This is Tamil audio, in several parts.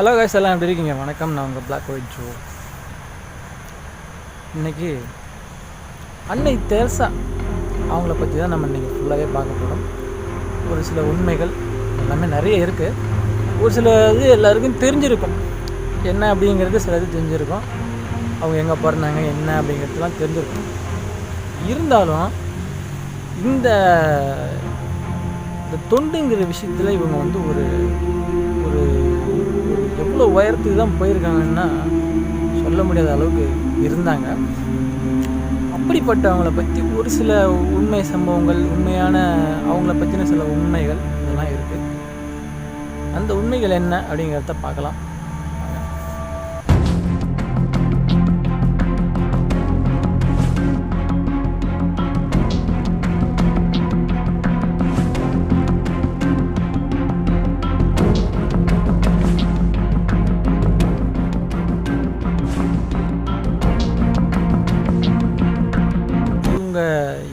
ஹலோ கைஸ், எல்லாம் எப்படி இருக்கீங்க? வணக்கம், நான் உங்கள் பிளாக் ஒயிட் ஜோ. இன்றைக்கி அன்னை தெரசா அவங்கள பற்றி தான் நம்ம இன்றைக்கி ஃபுல்லாகவே பார்க்க போகிறோம். ஒரு சில உண்மைகள் எல்லாமே நிறைய இருக்குது. ஒரு சில இது எல்லாருக்கும் தெரிஞ்சிருக்கும், என்ன அப்படிங்கிறது சில இது தெரிஞ்சிருக்கும். அவங்க எங்கே பிறந்தாங்க என்ன அப்படிங்கிறதுலாம் தெரிஞ்சிருக்கும். இருந்தாலும் இந்த தொண்டுங்கிற விஷயத்தில் இவங்க வந்து ஒரு ஒரு எவ்வளோ உயரத்துக்கு தான் போயிருக்காங்கன்னா சொல்ல முடியாத அளவுக்கு இருந்தாங்க. அப்படிப்பட்டவங்களை பற்றி ஒரு சில உண்மை சம்பவங்கள், உண்மையான அவங்கள பற்றின சில உண்மைகள் இதெல்லாம் இருக்குது. அந்த உண்மைகள் என்ன அப்படிங்கிறத பார்க்கலாம்.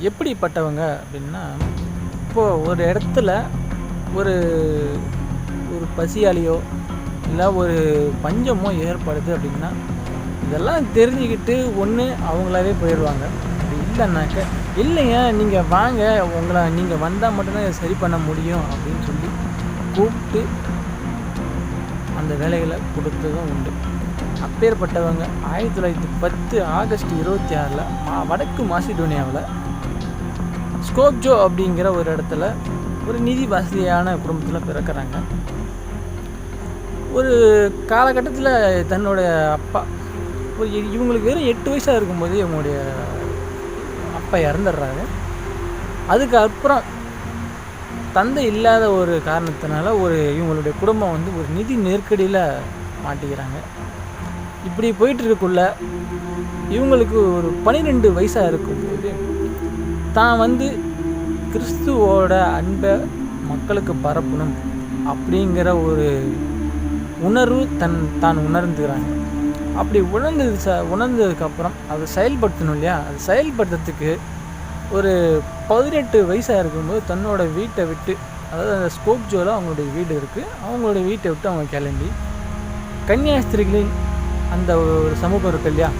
எப்படிப்பட்டவங்க அப்படின்னா, இப்போது ஒரு இடத்துல ஒரு ஒரு பசியாலியோ இல்லை ஒரு பஞ்சமோ ஏற்படுது அப்படின்னா இதெல்லாம் தெரிஞ்சுக்கிட்டு ஒன்று அவங்களாவே போயிடுவாங்க. அப்படி இல்லைன்னாக்க இல்லைங்க நீங்கள் வாங்க, உங்களை நீங்கள் வந்தால் மட்டும்தான் இதை சரி பண்ண முடியும் அப்படின்னு சொல்லி கூப்பிட்டு அந்த வேலைகளை கொடுத்ததும் உண்டு. அப்பேற்பட்டவங்க 1910 ஆகஸ்ட் 26 வடக்கு மாசிடோனியாவில் ஸ்கோப்ஜோ அப்படிங்கிற ஒரு இடத்துல ஒரு நிதி வசதியான குடும்பத்தில் பிறக்கிறாங்க. ஒரு காலகட்டத்தில் தன்னோட அப்பா இவங்களுக்கு வெறும் 8 வயசாக இருக்கும்போது இவங்களுடைய அப்பா இறந்துடுறாரு. அதுக்கப்புறம் தந்தை இல்லாத ஒரு காரணத்தினால இவங்களுடைய குடும்பம் வந்து ஒரு நிதி நெருக்கடியில் மாட்டிக்கிறாங்க. இப்படி போயிட்டுருக்குள்ள இவங்களுக்கு ஒரு 12 வயசாக இருக்கும்போது தான் வந்து கிறிஸ்துவோட அன்பை மக்களுக்கு பரப்பணும் அப்படிங்கிற ஒரு உணர்வு தான் உணர்ந்துக்கிறாங்க. அப்படி உணர்ந்ததுக்கப்புறம் அதை செயல்படுத்தணும் இல்லையா, அது செயல்படுத்துறதுக்கு ஒரு 18 வயசாக இருக்கும்போது தன்னோட வீட்டை விட்டு, அதாவது அந்த ஸ்கோப்ஜோவில் அவங்களுடைய வீடு இருக்குது, அவங்களுடைய வீட்டை விட்டு அவங்க கிளம்பி கன்னியாஸ்திரிகளின் அந்த ஒரு சமூகம் இருக்கு இல்லையா,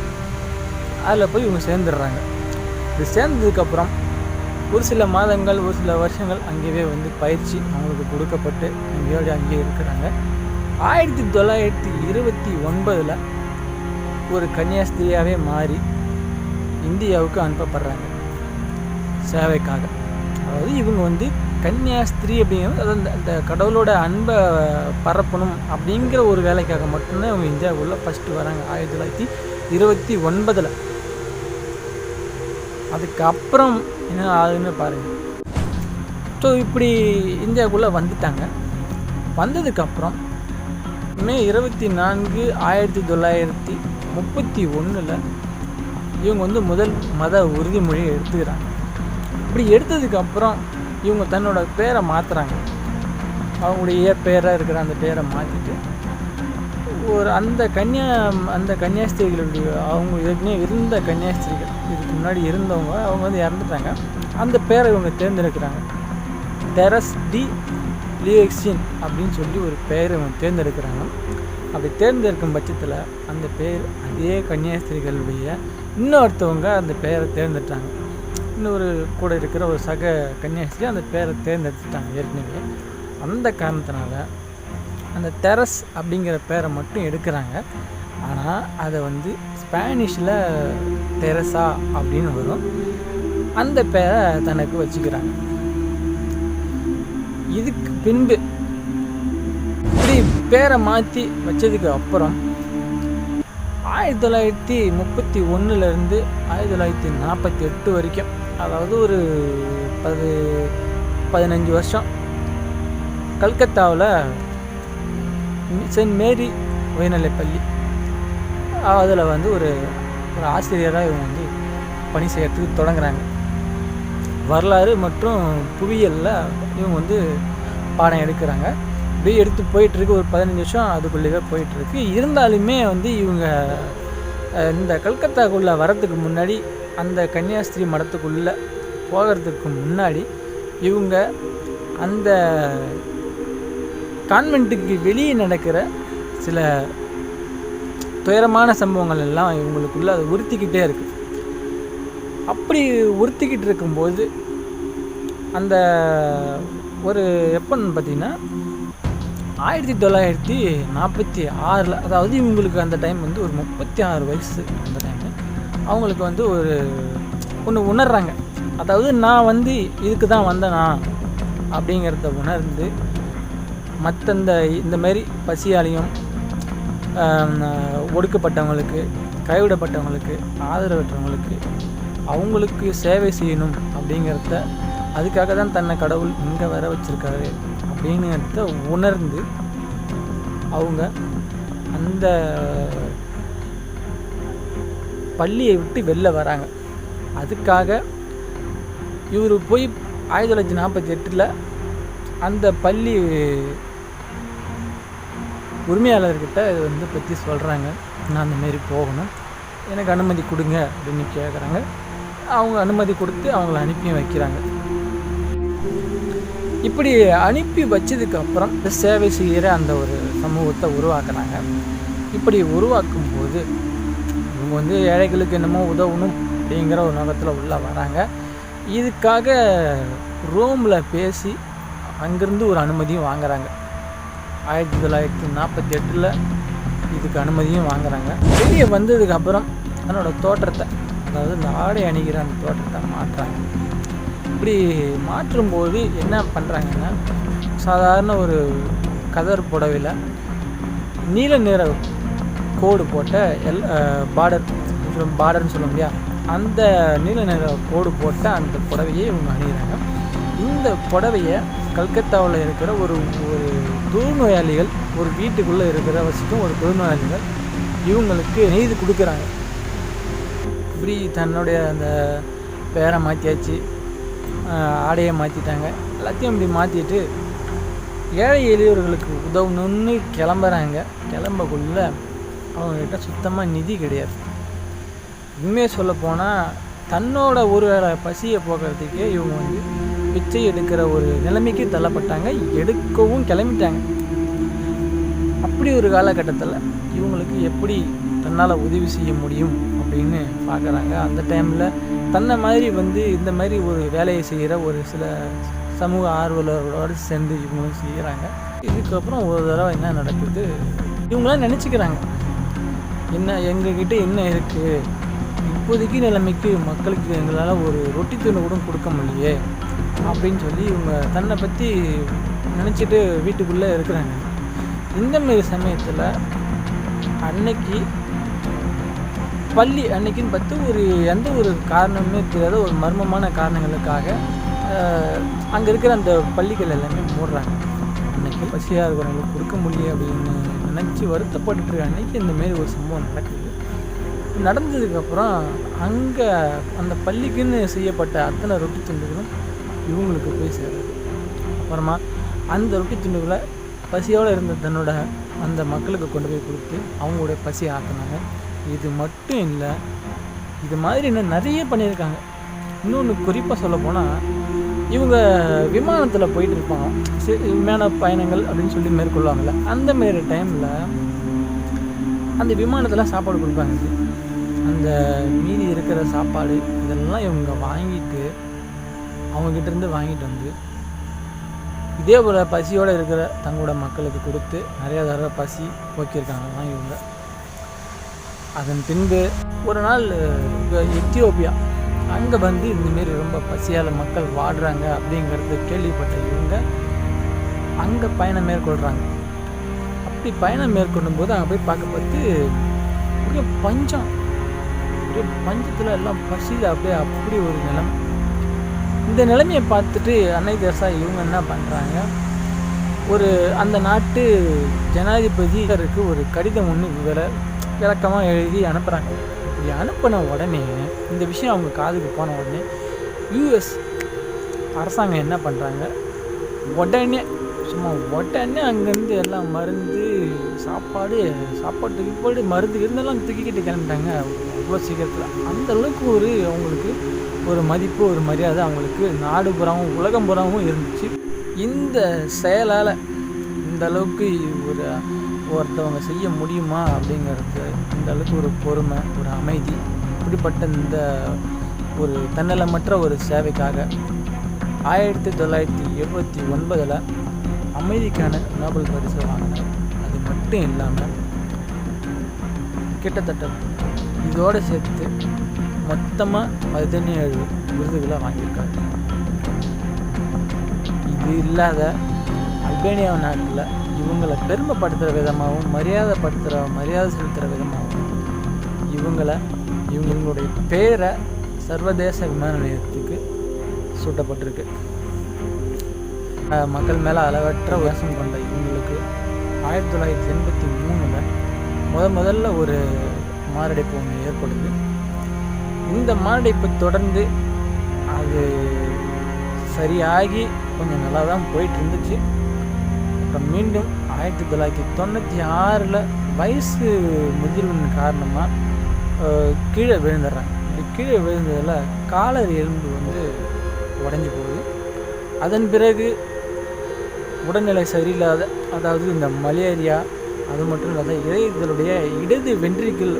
அதில் போய் இவங்க சேர்ந்துடுறாங்க. இது சேர்ந்ததுக்கப்புறம் ஒரு சில மாதங்கள், ஒரு சில வருஷங்கள் அங்கேயே வந்து பயிற்சி அவங்களுக்கு கொடுக்கப்பட்டு அங்கேயே இருக்கிறாங்க. 1929 ஒரு கன்னியாஸ்திரியாகவே மாறி இந்தியாவுக்கு அனுப்பப்படுறாங்க சேவைக்காக. அதாவது இவங்க வந்து கன்னியாஸ்திரி அப்படிங்கிறது, அதாவது அந்த கடவுளோட அன்பை பரப்பணும் அப்படிங்கிற ஒரு வேலைக்காக மட்டும்தான் இவங்க இந்தியாவுக்குள்ளே ஃபஸ்ட்டு வராங்க 1929. அதுக்கப்புறம் என்ன ஆகுதுன்னு பாருங்கள். ஸோ இப்படி இந்தியாவுக்குள்ளே வந்துட்டாங்க. வந்ததுக்கப்புறம் மே 24, 1931 இவங்க வந்து முதல் மத உறுதிமொழியை எடுத்துக்கிறாங்க. இப்படி எடுத்ததுக்கப்புறம் இவங்க தன்னோட பேரை மாற்றுறாங்க. அவங்களுடைய பேராக இருக்கிற அந்த பேரை மாற்றிட்டு அந்த கன்னியாஸ்திரிகளுடைய அவங்க ஏற்கனவே இருந்த கன்னியாஸ்திரிகள், இதுக்கு முன்னாடி இருந்தவங்க அவங்க வந்து இறந்துட்டாங்க. அந்த பேரை இவங்க தேர்ந்தெடுக்கிறாங்க. தெரஸ் டி லியோக்சின் அப்படின்னு சொல்லி ஒரு பேர் இவங்க தேர்ந்தெடுக்கிறாங்க. அப்படி தேர்ந்தெடுக்கும் பட்சத்தில் அந்த பேர் அதே கன்னியாஸ்திரிகளுடைய இன்னொருத்தவங்க அந்த பேரை தேர்ந்தெடுத்தாங்க. இன்னொரு கூட இருக்கிற ஒரு சக கன்னியாஸ்திரி அந்த பேரை தேர்ந்தெடுத்துட்டாங்க ஏற்கனவே. அந்த காரணத்தினால அந்த தெரஸ் அப்படிங்கிற பேரை மட்டும் எடுக்கிறாங்க. ஆனால் அதை வந்து ஸ்பானிஷில் தெரசா அப்படின்னு வரும். அந்த பேரை தனக்கு வச்சுக்கிறாங்க. இதுக்கு பின்பு இப்படி பேரை மாற்றி வச்சதுக்கு அப்புறம் 1931 1948 வரைக்கும், அதாவது ஒரு 15 வருஷம் கல்கத்தாவில் சென்ட் மேரி உயர்நிலைப்பள்ளி அதில் வந்து ஒரு ஆசிரியராக இவங்க வந்து பணி செய்யறதுக்கு தொடங்குறாங்க. வரலாறு மற்றும் புவியியலில் இவங்க வந்து பாடம் எடுக்கிறாங்க. இப்படியே எடுத்து போயிட்டுருக்கு. ஒரு 15 வருஷம் அதுக்குள்ளேயே போயிட்டுருக்கு. இருந்தாலுமே வந்து இவங்க இந்த கல்கத்தாக்குள்ளே வரத்துக்கு முன்னாடி, அந்த கன்னியாஸ்திரி மடத்துக்குள்ளே போகிறதுக்கு முன்னாடி இவங்க அந்த கான்வென்ட்டுக்கு வெளியே நடக்கிற சில துயரமான சம்பவங்கள் எல்லாம் இவங்களுக்குள்ளே அது உறுத்திக்கிட்டே இருக்குது. அப்படி உறுத்திக்கிட்டு இருக்கும்போது அந்த ஒரு எப்போன்னு பார்த்திங்கன்னா 1946, அதாவது இவங்களுக்கு அந்த டைம் வந்து ஒரு 36 வயசு. அந்த டைமு அவங்களுக்கு வந்து ஒன்று உணர்றாங்க. அதாவது நான் வந்து இதுக்கு தான் வந்தேனா அப்படிங்கிறத உணர்ந்து மற்ற இந்த மாதிரி பசியாலையும் ஒடுக்கப்பட்டவங்களுக்கு, கைவிடப்பட்டவங்களுக்கு, ஆதரவற்றவங்களுக்கு அவங்களுக்கு சேவை செய்யணும் அப்படிங்கிறத, அதுக்காக தான் தன்னை கடவுள் இங்கே வர வச்சுருக்காரு அப்படிங்கிறத உணர்ந்து அவங்க அந்த பள்ளியை விட்டு வெளில வராங்க. அதுக்காக இவர் போய் 1948 அந்த பள்ளி உரிமையாளர்கிட்ட இது வந்து பற்றி சொல்கிறாங்க. நான் அந்தமாரி போகணும், எனக்கு அனுமதி கொடுங்க அப்படின்னு கேட்குறாங்க. அவங்க அனுமதி கொடுத்து அவங்கள அனுப்பி வைக்கிறாங்க. இப்படி அனுப்பி வச்சதுக்கப்புறம் சேவை செய்கிற அந்த ஒரு சமூகத்தை உருவாக்குறாங்க. இப்படி உருவாக்கும்போது இவங்க வந்து ஏழைகளுக்கு என்னமோ உதவணும் அப்படிங்கிற ஒரு நோக்கத்தில் உள்ளே வராங்க. இதுக்காக ரோமில் பேசி அங்கேருந்து ஒரு அனுமதியும் வாங்குறாங்க. 1948 இதுக்கு அனுமதியும் வாங்குறாங்க. வெளியே வந்ததுக்கப்புறம் தன்னோட தோற்றத்தை, அதாவது இந்த ஆடை அணிகிற அந்த தோற்றத்தை மாற்றுறாங்க. இப்படி மாற்றும்போது என்ன பண்ணுறாங்கன்னா, சாதாரண ஒரு கதர் புடவையில் நீல நிற கோடு போட்ட பார்டர்னு சொல்ல முடியா, அந்த நீல நிற கோடு போட்ட அந்த புடவையை இவங்க அணிகிறாங்க. இந்த புடவையை கல்கத்தாவில் இருக்கிற ஒரு தொழுநோயாளிகள், ஒரு வீட்டுக்குள்ளே இருக்கிற வசிக்கும் ஒரு தொழுநோயாளிகள் இவங்களுக்கு நெய்து கொடுக்குறாங்க. இப்படி தன்னுடைய அந்த பேரை மாற்றியாச்சு, ஆடையை மாற்றிட்டாங்க, எல்லாத்தையும் இப்படி மாற்றிட்டு ஏழை எளியவர்களுக்கு உதவணும்னு கிளம்புறாங்க. கிளம்பக்குள்ள அவங்கக்கிட்ட சுத்தமாக நிதி கிடையாது. உண்மையை சொல்லப்போனால் தன்னோட ஒரு வேளை பசியை போக்குறதுக்கே இவங்க வந்து பிச்சை எடுக்கிற ஒரு நிலைமைக்கு தள்ளப்பட்டாங்க, எடுக்கவும் கிளம்பிட்டாங்க. அப்படி ஒரு காலகட்டத்தில் இவங்களுக்கு எப்படி தன்னால் உதவி செய்ய முடியும் அப்படின்னு பார்க்குறாங்க. அந்த டைமில் தன்னை மாதிரி வந்து இந்த மாதிரி ஒரு வேலையை செய்கிற ஒரு சில சமூக ஆர்வலர்களோடு சேர்ந்து இவங்களும் செய்கிறாங்க. இதுக்கப்புறம் ஒரு தடவை என்ன நடக்குது, இவங்களாம் நினச்சிக்கிறாங்க, என்ன எங்ககிட்ட என்ன இருக்குது, இப்போதைக்கு நிலைமைக்கு மக்களுக்கு எங்களால் ஒரு ரொட்டி துணி கூட கொடுக்க முடியலையே அப்படின்னு சொல்லி இவங்க தன்னை பற்றி நினச்சிட்டு வீட்டுக்குள்ளே இருக்கிறாங்க. இந்தமாரி சமயத்தில் அன்னைக்கு பள்ளி அன்னைக்குன்னு பார்த்து எந்த ஒரு காரணமே தெரியாத ஒரு மர்மமான காரணங்களுக்காக அங்கே இருக்கிற அந்த பள்ளிகள் எல்லாமே மூடுறாங்க. அன்னைக்கு பசியாக இருக்கிறவங்களுக்கு கொடுக்க முடியும் அப்படின்னு நினச்சி வருத்தப்பட்டு அன்னைக்கு இந்தமாரி ஒரு சம்பவம் நடக்குது. நடந்ததுக்கப்புறம் அங்கே அந்த பள்ளிக்குன்னு செய்யப்பட்ட அத்தனை ரொட்டி துண்டுகளும் இவங்களுக்கு போய் சேருது. அப்புறமா அந்த ரொட்டி துண்டுகளை பசியோடு இருந்த தன்னோட அந்த மக்களுக்கு கொண்டு போய் கொடுத்து அவங்களுடைய பசி ஆக்கினாங்க. இது மட்டும் இல்லை, இது மாதிரி இன்னும் நிறைய பண்ணியிருக்காங்க. இன்னொன்று குறிப்பாக சொல்ல போனால், இவங்க விமானத்தில் போயிட்டு இருப்பாங்க, விமான பயணங்கள் அப்படின்னு சொல்லி மேற்கொள்வாங்கள்ல, அந்த மாரி டைமில் அந்த விமானத்தில் சாப்பாடு கொடுப்பாங்க. அந்த மீதி இருக்கிற சாப்பாடு இதெல்லாம் இவங்க வாங்கிட்டு அவங்ககிட்டேருந்து வாங்கிட்டு வந்து இதே போல் பசியோடு இருக்கிற தங்களோட மக்களுக்கு கொடுத்து நிறையா தடவை பசி போக்கியிருக்காங்கலாம் இவங்க. அதன் பின்பு ஒரு நாள் எத்தியோப்பியா அங்கே வந்து இந்தமாரி ரொம்ப பசியால் மக்கள் வாடுறாங்க அப்படிங்கிறது கேள்விப்பட்ட இவங்க அங்கே பயணம் மேற்கொள்கிறாங்க. அப்படி பயணம் மேற்கொள்ளும் போது அங்கே போய் பார்க்க பார்த்து ஒரே பஞ்சத்தில் எல்லாம் பசியில் அப்படி ஒரு நிலைமை. இந்த நிலைமையை பார்த்துட்டு அன்னை தெரசா இவங்க என்ன பண்ணுறாங்க, அந்த நாட்டு ஜனாதிபதிக்கு ஒரு கடிதம் ஒன்று விளக்கமாக எழுதி அனுப்புகிறாங்க. இப்படி அனுப்பின உடனே இந்த விஷயம் அவங்க காதுக்கு போன உடனே யூஎஸ் அரசாங்கம் என்ன பண்ணுறாங்க, உடனே அங்கேருந்து எல்லாம் மருந்து சாப்பாட்டுக்கு மருந்து இருந்தெல்லாம் தூக்கிக்கிட்டு கிளம்பிட்டாங்க. அவ்வளோ சீக்கிரத்தில் அந்த அளவுக்கு அவங்களுக்கு ஒரு மதிப்பு, ஒரு மரியாதை அவங்களுக்கு நாடு புறாவும் உலகம் புறாவும் இருந்துச்சு. இந்த செயலால் இந்த அளவுக்கு ஒரு ஒருத்தவங்க செய்ய முடியுமா அப்படிங்கிறது, இந்த அளவுக்கு ஒரு பொறுமை, ஒரு அமைதி, இப்படிப்பட்ட இந்த ஒரு தன்னலமற்ற ஒரு சேவைக்காக 1979 அமைதிக்கான நோபல் பரிசு வாங்கினார். அது மட்டும் இல்லாமல் கிட்டத்தட்ட இதோடு சேர்த்து மொத்தமாக 17 விருதுகளை வாங்கியிருக்காரு. இது இல்லாத அல்பேனியா நாட்டில் இவங்களை பெருமைப்படுத்துகிற விதமாகவும் மரியாதை செலுத்துகிற விதமாகவும் இவங்களுடைய பேரை சர்வதேச விமான நிலையத்துக்கு சூட்டப்பட்டிருக்கு. மக்கள் மேலே அளவற்ற உயரம் கொண்ட இவங்களுக்கு 1983 முதல்ல ஒரு மாரடைப்பு ஒன்று ஏற்படுது. இந்த மாரடைப்பு தொடர்ந்து அது சரியாகி கொஞ்சம் நல்லா தான் போயிட்டு இருந்துச்சு. அப்புறம் மீண்டும் 1996 வயசு முதிர்வின் காரணமாக கீழே விழுந்துடுறாங்க. இப்படி கீழே விழுந்ததில் காலர் எலும்பு உடைஞ்சி போகுது. அதன் பிறகு உடல்நிலை சரியில்லாத, அதாவது இந்த மலேரியா, அது மட்டும் இல்லாத இதனுடைய இடது வென்ட்ரிக்கிள்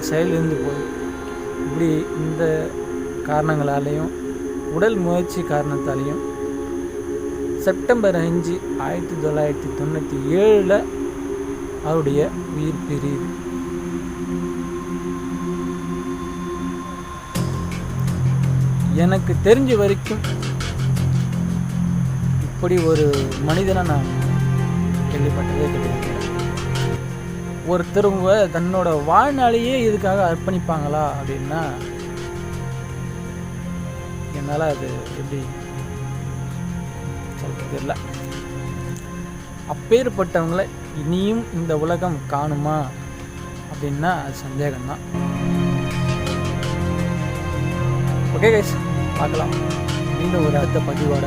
செயலிழந்து போகுது. இப்படி இந்த காரணங்களாலேயும் உடல் முயற்சி காரணத்தாலேயும் செப்டம்பர் 5, 1997 அவருடைய உயிர் பிரியுது. எனக்கு தெரிஞ்ச வரைக்கும் இப்படி ஒரு மனிதனை நான் கேள்விப்பட்டதே கிடையாது. ஒருத்தருவங்க தன்னோட வாழ்நாளையே இதுக்காக அர்ப்பணிப்பாங்களா அப்படின்னா என்னால் அது எப்படி சொல்கிறது தெரியல. அப்பேற்பட்டவங்களை இனியும் இந்த உலகம் காணுமா அப்படின்னா அது சந்தேகம்தான். ஓகே கைஸ், பார்க்கலாம் மீண்டும் ஒரு அடுத்த பதிவோட.